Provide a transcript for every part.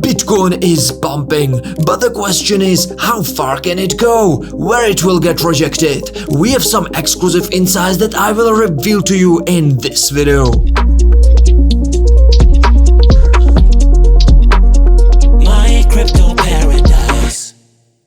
Bitcoin is bumping, but the question is, how far can it go? Where it will get rejected? We have some exclusive insights that I will reveal to you in this video. My crypto paradise.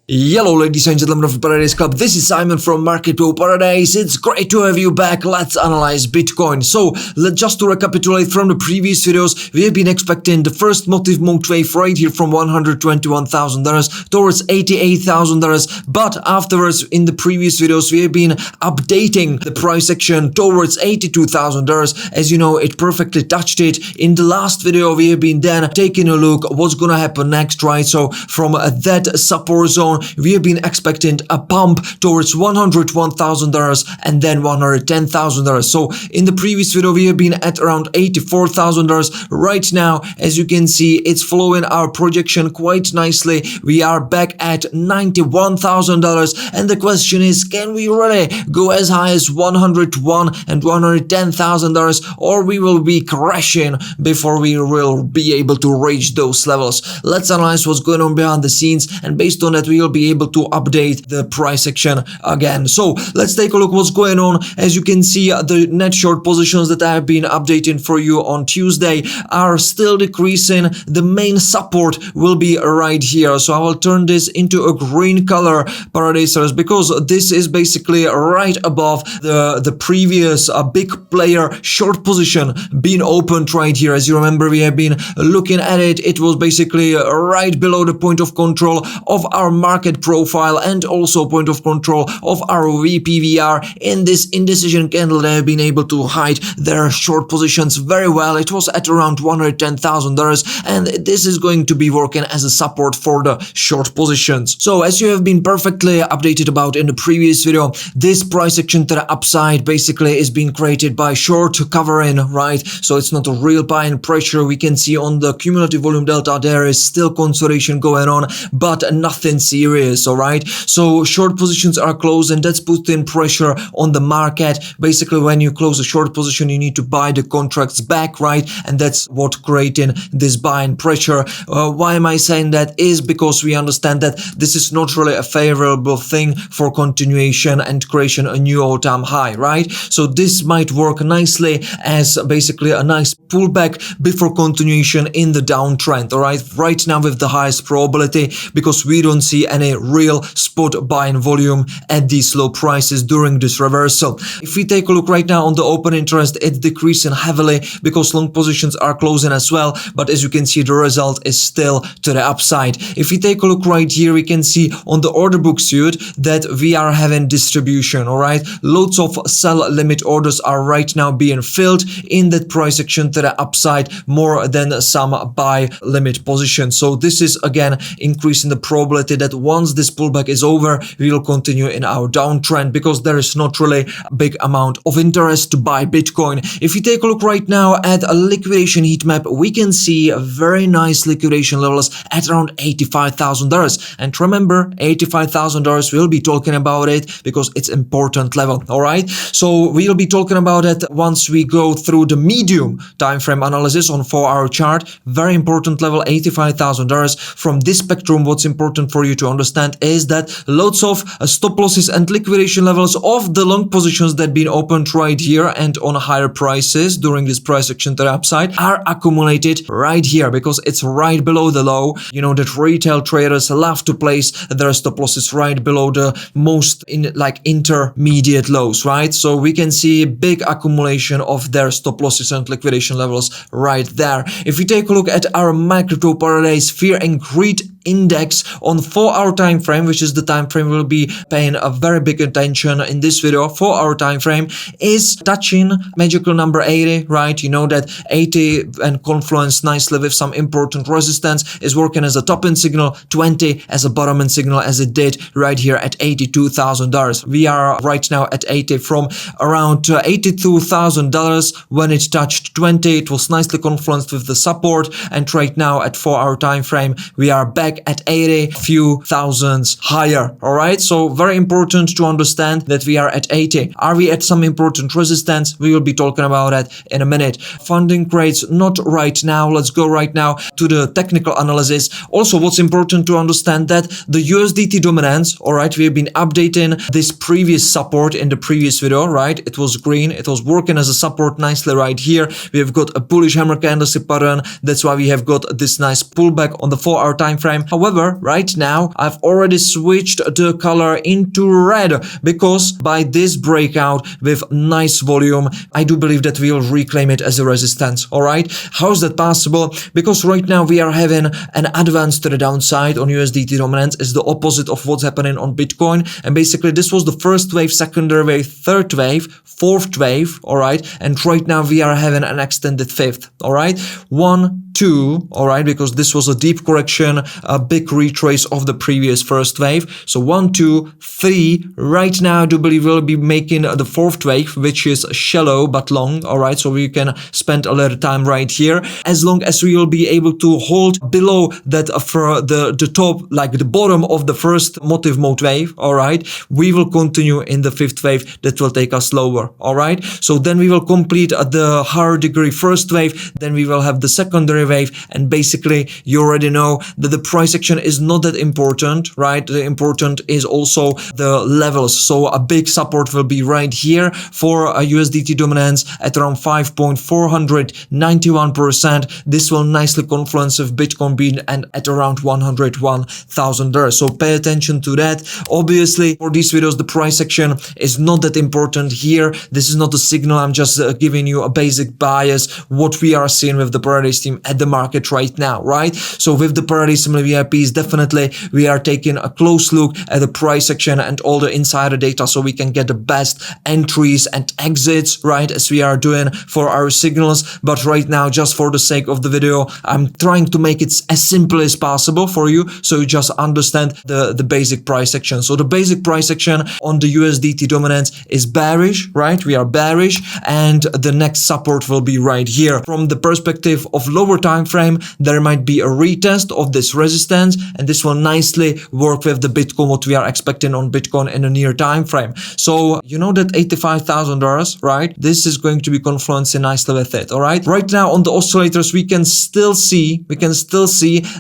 Hello ladies and gentlemen of the Paradise Club, this is Simon from Crypto Paradise. It's great to have you back. Let's analyze Bitcoin. So just to recapitulate from the previous videos, we have been expecting the first motive monk wave right here from $121,000 towards $88,000, but afterwards in the previous videos we have been updating the price action towards $82,000. As you know, it perfectly touched it. In the last video we have been then taking a look what's gonna happen next, right? So from that support zone we have been expecting a pump towards $101,000 and then $110,000. So in the previous video we have been at around $84,000. Right now, as you can see, it's following our projection quite nicely. We are back at $91,000, and the question is, can we really go as high as $101,000 and $110,000, or we will be crashing before we will be able to reach those levels? Let's analyze what's going on behind the scenes, and based on that we will be able to update the price action again. So let's take a look what's going on. As you can see, the net short positions that I have been updating for you on Tuesday are still decreasing. The main support will be right here, so I will turn this into a green color, Paradisers, because this is basically right above the previous big player short position being opened right here. As you remember, we have been looking at it. It was basically right below the point of control of our market profile and also point of control of our VPVR. In this indecision candle, they have been able to hide their short positions very well. It was at around $110,000, and this is going to be working as a support for the short positions. So as you have been perfectly updated about in the previous video, this price action to the upside basically is being created by short covering, right? So it's not a real buying pressure. We can see on the cumulative volume delta there is still consolidation going on, but nothing serious, all right? So short positions are closed, and that's putting pressure on the market. Basically, when you close a short position, you need to buy the contracts back, right? And that's what creating this buying pressure. Why am I saying that? Is because we understand that this is not really a favorable thing for continuation and creation a new all-time high, right? So this might work nicely as basically a nice pullback before continuation in the downtrend, all right? Right now with the highest probability, because we don't see any real spot buying volume at these low prices during this reversal. If we take a look right now on the open interest, it's decreasing heavily because long positions are closing as well, but as you can see, the result is still to the upside. If we take a look right here, we can see on the order book suit that we are having distribution, all right? Loads of sell limit orders are right now being filled in that price action to the upside, more than some buy limit positions. So this is again increasing the probability that once this pullback is over, we will continue in our downtrend, because there is not really a big amount of interest to buy Bitcoin. If you take a look right now at a liquidation heat map, we can see a very nice liquidation levels at around $85,000. And remember, $85,000, we'll be talking about it because it's important level, all right? So we'll be talking about it once we go through the medium time frame analysis on 4-hour chart. Very important level, $85,000. From this spectrum, what's important for you to understand is that lots of stop losses and liquidation levels of the long positions that been opened right here and on higher prices during this price action to the upside are accumulated right here, because it's right below the low. You know that retail traders love to place their stop losses right below the most intermediate lows, right? So we can see big accumulation of their stop losses and liquidation levels right there. If we take a look at our Crypto Paradise Fear and Greed Index on 4-hour time frame, which is the time frame we'll be paying a very big attention in this video. 4-hour time frame is touching magical number 80, right? You know that 80 and confluence nicely with some important resistance, is working as a top end signal, 20 as a bottom end signal, as it did right here at $82,000. We are right now at 80 from around $82,000 when it touched 20. It was nicely confluenced with the support, and right now at 4-hour time frame we are back back at 80, few thousands higher. All right. So very important to understand that we are at 80. Are we at some important resistance? We will be talking about that in a minute. Funding rates, not right now. Let's go right now to the technical analysis. Also, what's important to understand that the USDT dominance, all right, we have been updating this previous support in the previous video, right? It was green. It was working as a support nicely right here. We have got a bullish hammer candlestick pattern. That's why we have got this nice pullback on the 4-hour time frame. However, right now, I've already switched the color into red because by this breakout with nice volume, I do believe that we will reclaim it as a resistance. All right. How is that possible? Because right now we are having an advance to the downside on USDT dominance. Is the opposite of what's happening on Bitcoin. And basically this was the first wave, secondary wave, third wave, fourth wave. All right. And right now we are having an extended fifth. All right. 1, 2. All right. Because this was a deep correction, a big retrace of the previous first wave. So 1, 2, 3. Right now I do believe we'll be making the fourth wave, which is shallow but long. All right. So we can spend a little time right here. As long as we will be able to hold below that for the top, like the bottom of the first motive mode wave. All right. We will continue in the fifth wave that will take us lower. All right. So then we will complete the higher degree first wave. Then we will have the secondary wave. And basically you already know that the price action is not that important, right? The important is also the levels. So a big support will be right here for a USDT dominance at around 5.491%. This will nicely confluence with Bitcoin being and at around $101,000. So pay attention to that. Obviously for these videos, the price action is not that important here. This is not a signal. I'm just giving you a basic bias, what we are seeing with the Paradise team at the market right now, right? So with the Paradise Family VIPs, definitely we are taking a close look at the price action and all the insider data so we can get the best entries and exits, right, as we are doing for our signals. But right now, just for the sake of the video, I'm trying to make it as simple as possible for you so you just understand the basic price action. So the basic price action on the USDT dominance is bearish, right? We are bearish and the next support will be right here. From the perspective of lower time frame, there might be a retest of this resistance and this will nicely work with the Bitcoin, what we are expecting on Bitcoin in a near time frame. So you know that $85,000, right? This is going to be confluencing nicely with it. All right. Right now on the oscillators, we can still see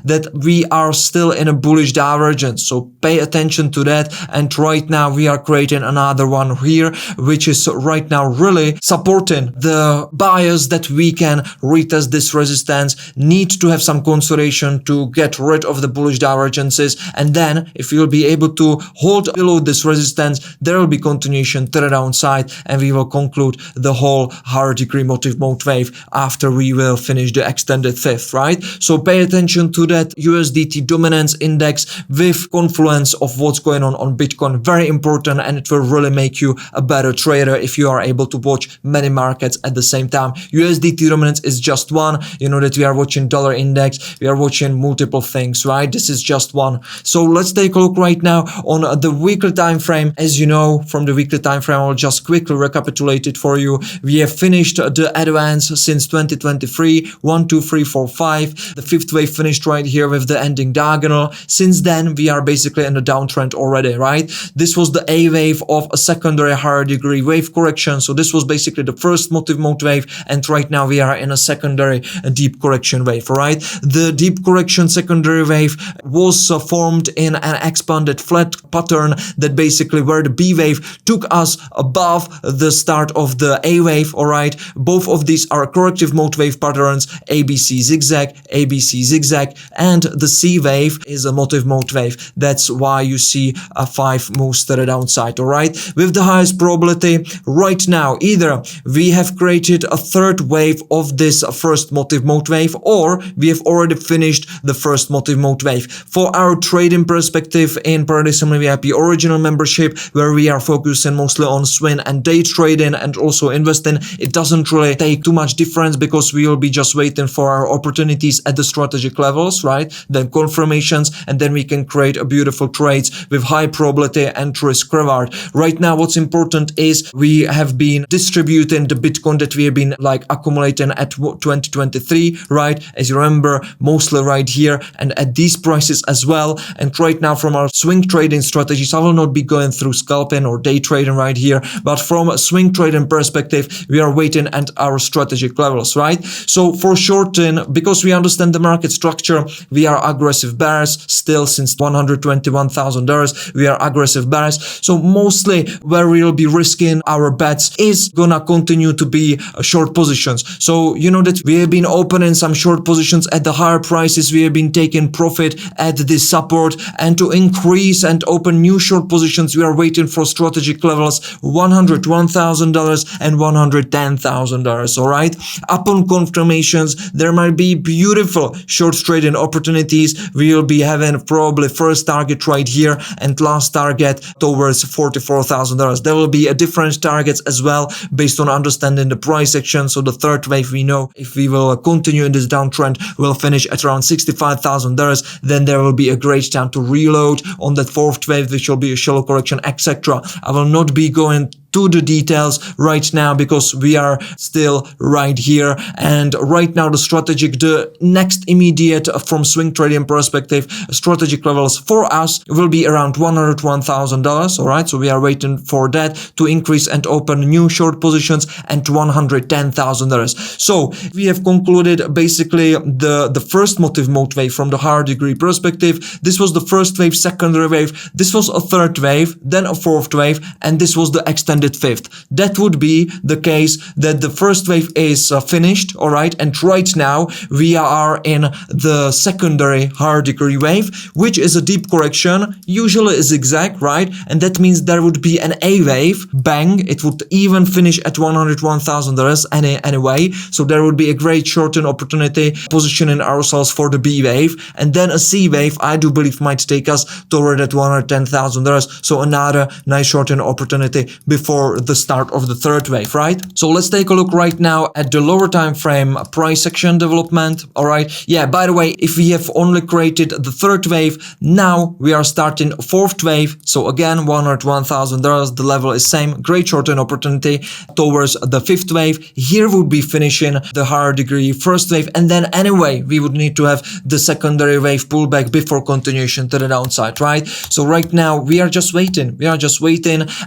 that we are still in a bullish divergence. So pay attention to that. And right now we are creating another one here, which is right now really supporting the bias that we can retest this resistance. Need to have some consideration to get rid of the bullish divergences. And then if you'll be able to hold below this resistance, there will be continuation to the downside and we will conclude the whole higher degree motive mode wave after we will finish the extended fifth, right? So pay attention to that USDT dominance index with confluence of what's going on Bitcoin. Very important, and it will really make you a better trader if you are able to watch many markets at the same time. USDT dominance is just one. You know that we are watching dollar index, we are watching multiple things, right? This is just one. So let's take a look right now on the weekly time frame. As you know, from the weekly time frame, I'll just quickly recapitulate it for you. We have finished the advance since 2023, 1, 2, 3, 4, 5. The fifth wave finished right here with the ending diagonal. Since then, we are basically in a downtrend already, right? This was the A wave of a secondary higher degree wave correction. So this was basically the first motive mode wave. And right now we are in a secondary deep correction wave, right? The deep correction secondary wave was formed in an expanded flat pattern that basically where the B wave took us above the start of the A wave, all right? Both of these are corrective mode wave patterns, ABC zigzag, ABC zigzag, and the C wave is a motive mode wave. That's why you see a 5 moves to the downside, all right? With the highest probability right now, either we have created a third wave of this first motive mode wave, or we have already finished the first motive mode wave. For our trading perspective in Paradise Family VIP original membership, where we are focusing mostly on swing and day trading and also investing, it doesn't really take too much difference because we will be just waiting for our opportunities at the strategic levels, right? Then confirmations, and then we can create a beautiful trades with high probability and risk reward. Right now, what's important is we have been distributing the Bitcoin that we have been like accumulating at 2023, right? As you remember, mostly right here. And at these prices as well. And right now from our swing trading strategies, I will not be going through scalping or day trading right here, but from a swing trading perspective, we are waiting at our strategic levels, right? So for shorting, because we understand the market structure, we are aggressive bears still since $121,000. We are aggressive bears. So mostly where we'll be risking our bets is gonna continue to be short positions. So you know that we have been opening some short positions at the higher prices. We have been taking profit at this support, and to increase and open new short positions, we are waiting for strategic levels $101,000 and $110,000. All right. Upon confirmations, there might be beautiful short trading opportunities. We will be having probably first target right here and last target towards $44,000. There will be a different targets as well based on understanding the price action. So the third wave, we know if we will continue in this downtrend, we'll finish at around $65,000. Then there will be a great time to reload on that fourth wave, which will be a shallow correction, etc. I will not be going to the details right now because we are still right here. And right now the next immediate from swing trading perspective, strategic levels for us will be around $101,000. All right, so we are waiting for that to increase and open new short positions and $110,000. So we have concluded basically the first motive mode wave from the higher degree perspective. This was the first wave, secondary wave. This was a third wave, then a fourth wave, and this was the extended fifth. That would be the case that the first wave is finished, all right, and right now we are in the secondary higher degree wave, which is a deep correction, usually a zigzag, right? And that means there would be an A wave, bang, it would even finish at $101,000 anyway, so there would be a great short-term opportunity positioning ourselves for the B wave, and then a C wave, I do believe, might take us toward that $110,000, so another nice short-term opportunity before the start of the third wave, right? So let's take a look right now at the lower time frame price action development. All right, yeah, by the way, if we have only created the third wave, now we are starting a fourth wave. So again, $101,000, the level is same, great short-term opportunity towards the fifth wave. Here would be finishing the higher degree first wave, and then anyway we would need to have the secondary wave pullback before continuation to the downside, right? So right now we are just waiting,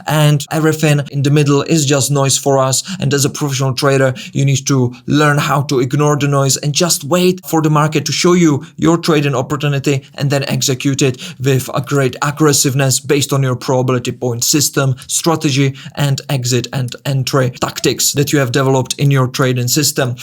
and everything in the middle is just noise for us. And as a professional trader, you need to learn how to ignore the noise and just wait for the market to show you your trading opportunity and then execute it with a great aggressiveness based on your probability point system, strategy, and exit and entry tactics that you have developed in your trading system.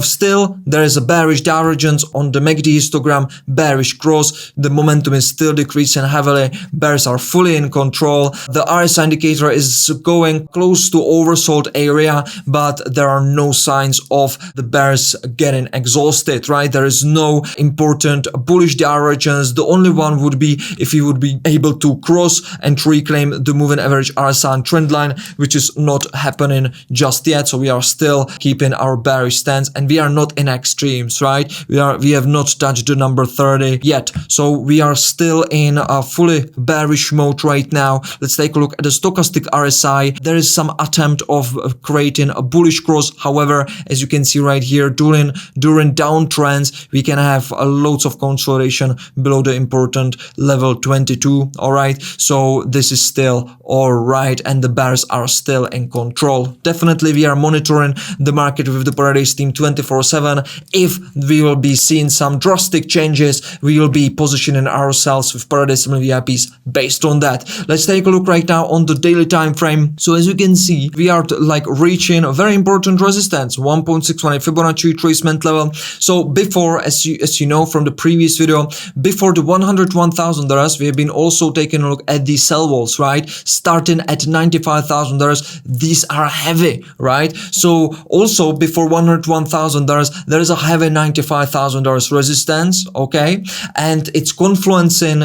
Still, there is a bearish divergence on the MACD histogram, bearish cross. The momentum is still decreasing heavily. Bears are fully in control. The RSI indicator is going close to oversold area, but there are no signs of the bears getting exhausted, right? There is no important bullish divergence. The only one would be if you would be able to cross and reclaim the moving average RSI trend line, which is not happening just yet. So we are still keeping our bearish stance, and we are not in extremes, right? We have not touched the number 30 yet. So we are still in a fully bearish mode right now. Let's take a look at the stochastic RSI. There is some attempt of creating a bullish cross. However, as you can see right here, during downtrends, we can have loads of consolidation below the important level 22. All right, so this is still all right, and the bears are still in control. Definitely, we are monitoring the market with the Paradise team 24/7. If we will be seeing some drastic changes, we will be positioning ourselves with Paradise Family VIPs based on that. Let's take a look right now on the daily time frame. So as you can see, we are like reaching a very important resistance, 1.618 Fibonacci retracement level. So before, as you know from the previous video, before the $101,000, we have been also taking a look at the sell walls, right? Starting at $95,000, these are heavy, right? So also before $101,000, there is a heavy $95,000 resistance, okay? And it's confluencing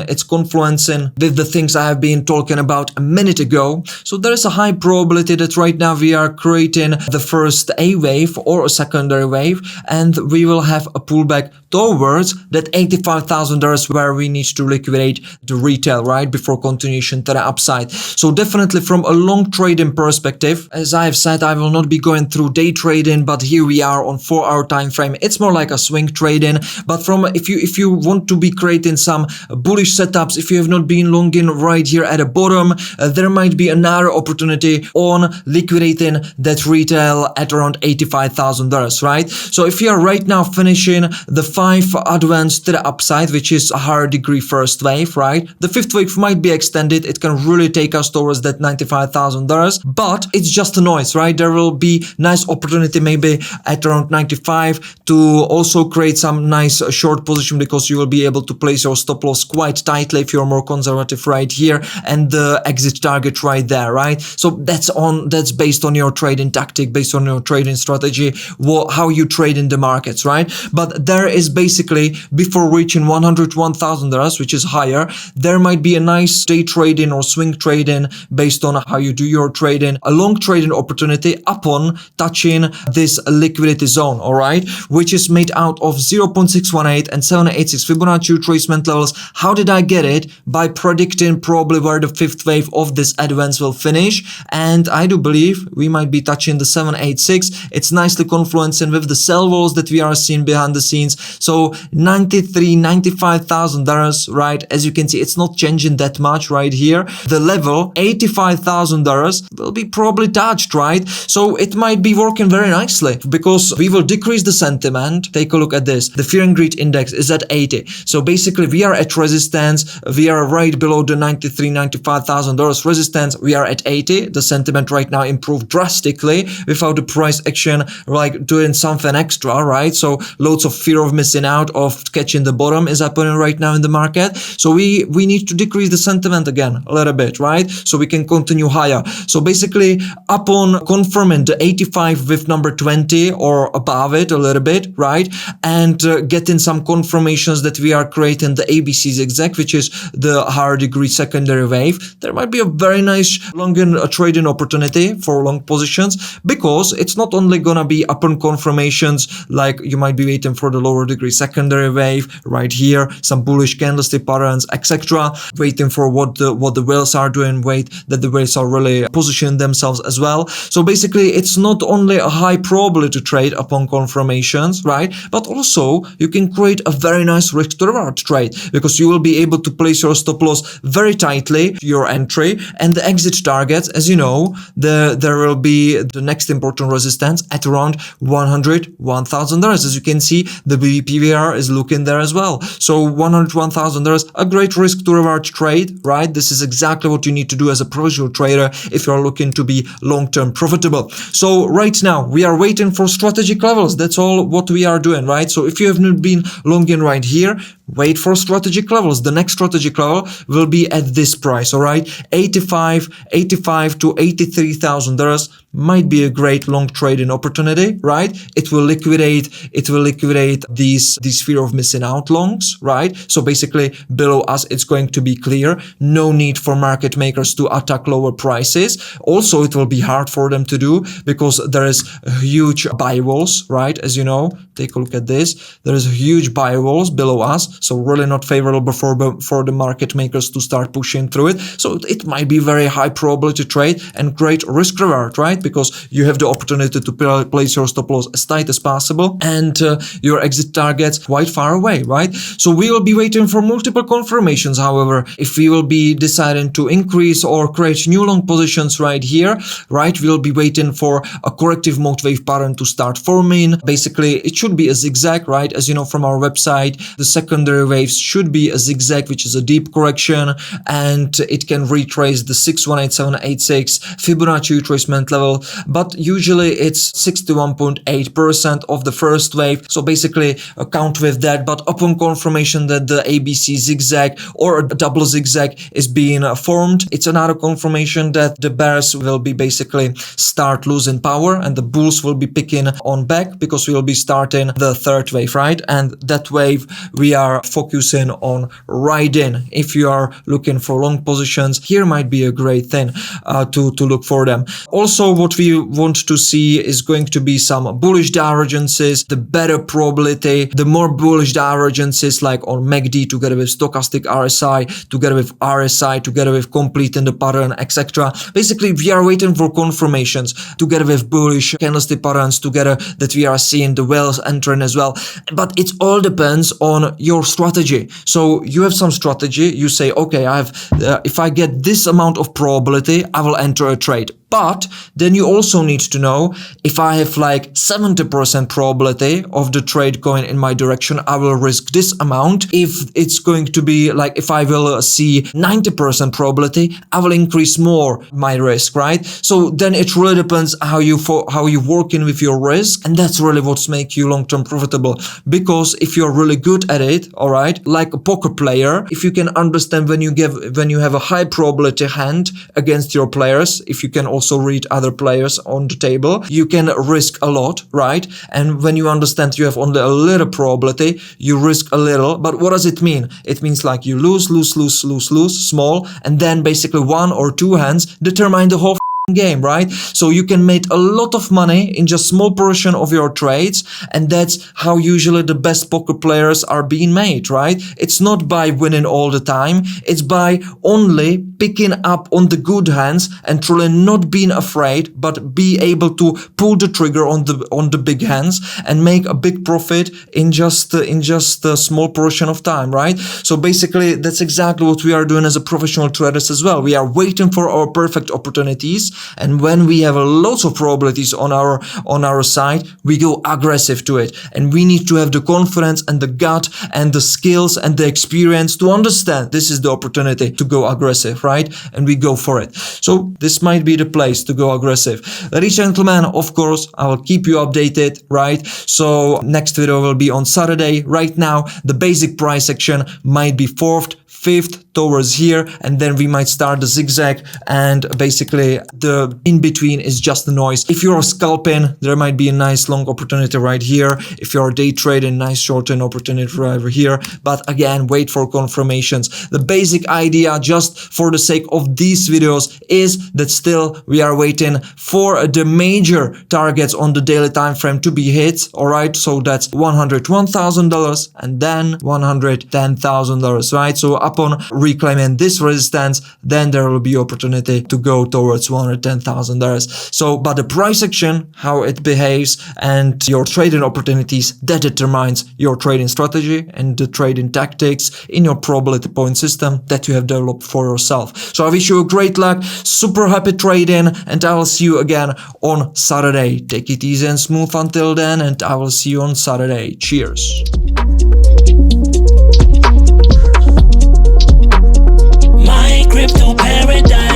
with the things I have been talking about a minute ago. So there is a high probability that right now we are creating the first A wave or a secondary wave, and we will have a pullback towards that $85,000 where we need to liquidate the retail, right, before continuation to the upside. So definitely from a long trading perspective, as I have said, I will not be going through day trading, but here we are on 4-hour time frame. It's more like a swing trading, but from if you want to be creating some bullish setups, if you have not been long in right here at the bottom, there might be another opportunity on liquidating that retail at around $85,000, right? So if you are right now finishing the 5 advance to the upside, which is a higher degree first wave, right? The 5th wave might be extended. It can really take us towards that $95,000, but it's just a noise, right? There will be nice opportunity maybe at around 95 to also create some nice short position, because you will be able to place your stop loss quite tightly if you're more conservative right here, and the exit target right there, right? So that's based on your trading tactic, based on your trading strategy, how you trade in the markets, right? But there is basically, before reaching $101,000, which is higher, there might be a nice day trading or swing trading based on how you do your trading, a long trading opportunity upon touching this liquidity zone, all right, which is made out of 0.618 and 786 Fibonacci retracement levels. How did I get it? By predicting probably where the 5th wave of this advance will finish, and I do believe we might be touching the 786. It's nicely confluencing with the sell walls that we are seeing behind the scenes. So $95,000, right? As you can see, it's not changing that much right here. The level $85,000 will be probably touched, right? So it might be working very nicely, because we will decrease the sentiment. Take a look at this. The fear and greed index is at 80. So basically we are at resistance. We are right below the $95,000 resistance. We are at 80. The sentiment right now improved drastically without the price action like doing something extra, right? So loads of fear of missing out, of catching the bottom is happening right now in the market. So we need to decrease the sentiment again a little bit, right? So we can continue higher. So basically upon confirming the 85 with number 20 or above it a little bit, right? And getting some confirmations that we are creating the ABC zigzag, which is the higher degree secondary wave, there might be a very nice long trading opportunity for long positions, because it's not only gonna be upon confirmations, like you might be waiting for the lower degree secondary wave right here, some bullish candlestick patterns, etc., waiting for what the whales are doing, wait that the whales are really positioning themselves as well. So basically it's not only a high probability trade upon confirmations, right, but also you can create a very nice risk to reward trade, because you will be able to place your stop loss very tightly, your entry, and the exit targets, as you know, there will be the next important resistance at around $101,000. As you can see, the BVPVR is looking there as well. So $101,000, a great risk to reward trade, right? This is exactly what you need to do as a professional trader if you're looking to be long-term profitable. So right now we are waiting for strategic levels. That's all what we are doing, right? So if you have not been long in right here, wait for strategic levels. The next strategic level will be at this price, all right? $85 to $83,000 might be a great long trading opportunity, right? It will liquidate these fear of missing out longs, right? So basically below us it's going to be clear. No need for market makers to attack lower prices. Also, it will be hard for them to do, because there is huge buy walls, right? As you know, take a look at this. There is huge buy walls below us. So really not favorable for the market makers to start pushing through it. So it might be very high probability trade and great risk reward, right? Because you have the opportunity to place your stop loss as tight as possible, and your exit targets quite far away, right? So we will be waiting for multiple confirmations. However, if we will be deciding to increase or create new long positions right here, right, we'll be waiting for a corrective mode wave pattern to start forming. Basically, it should be a zigzag, right? As you know from our website, the secondary waves should be a zigzag, which is a deep correction, and it can retrace the 618786 Fibonacci retracement level, but usually it's 61.8% of the first wave. So basically count with that, but upon confirmation that the ABC zigzag or a double zigzag is being formed, it's another confirmation that the bears will be basically start losing power and the bulls will be picking on back, because we will be starting the third wave, right? And that wave we are are focusing on right in. If you are looking for long positions, here might be a great thing to look for them. Also, what we want to see is going to be some bullish divergences, the better probability, the more bullish divergences like on MACD together with stochastic RSI, together with RSI, together with completing the pattern, etc. Basically, we are waiting for confirmations together with bullish candlestick patterns together that we are seeing the whales entering as well. But it all depends on your strategy. So you have some strategy, you say, okay, if I get this amount of probability, I will enter a trade. But then you also need to know, if I have like 70% probability of the trade going in my direction, I will risk this amount. If it's going to be like, if I will see 90% probability, I will increase more my risk, right? So then it really depends how you working with your risk, and that's really what's make you long-term profitable. Because if you're really good at it, all right, like a poker player, if you can understand when you have a high probability hand against your players, if you can also read other players on the table, you can risk a lot, right? And when you understand you have only a little probability, you risk a little. But what does it mean? It means like you lose, small, and then basically one or two hands determine the whole game, right? So you can make a lot of money in just small portion of your trades, and that's how usually the best poker players are being made, right? It's not by winning all the time, it's by only picking up on the good hands and truly not being afraid, but be able to pull the trigger on the big hands and make a big profit in just a small portion of time, right? So basically that's exactly what we are doing as a professional traders as well. We are waiting for our perfect opportunities, and when we have lots of probabilities on our side, we go aggressive to it. And we need to have the confidence and the gut and the skills and the experience to understand this is the opportunity to go aggressive, right? And we go for it. So this might be the place to go aggressive. Ladies and gentlemen, of course, I will keep you updated, right? So next video will be on Saturday. Right now, the basic price action might be 4th, 5th towards here, and then we might start the zigzag, and basically the in between is just the noise. If you're scalping, there might be a nice long opportunity right here. If you're day trading, nice short-term opportunity right over here. But again, wait for confirmations. The basic idea, just for the sake of these videos, is that still we are waiting for the major targets on the daily time frame to be hit. All right, so that's $101,000 and then $110,000, right? So upon reclaiming this resistance, then there will be opportunity to go towards $110,000. So, but the price action, how it behaves, and your trading opportunities, that determines your trading strategy and the trading tactics in your probability point system that you have developed for yourself. So I wish you a great luck, super happy trading, and I will see you again on Saturday. Take it easy and smooth until then, and I will see you on Saturday. Cheers. Crypto paradise.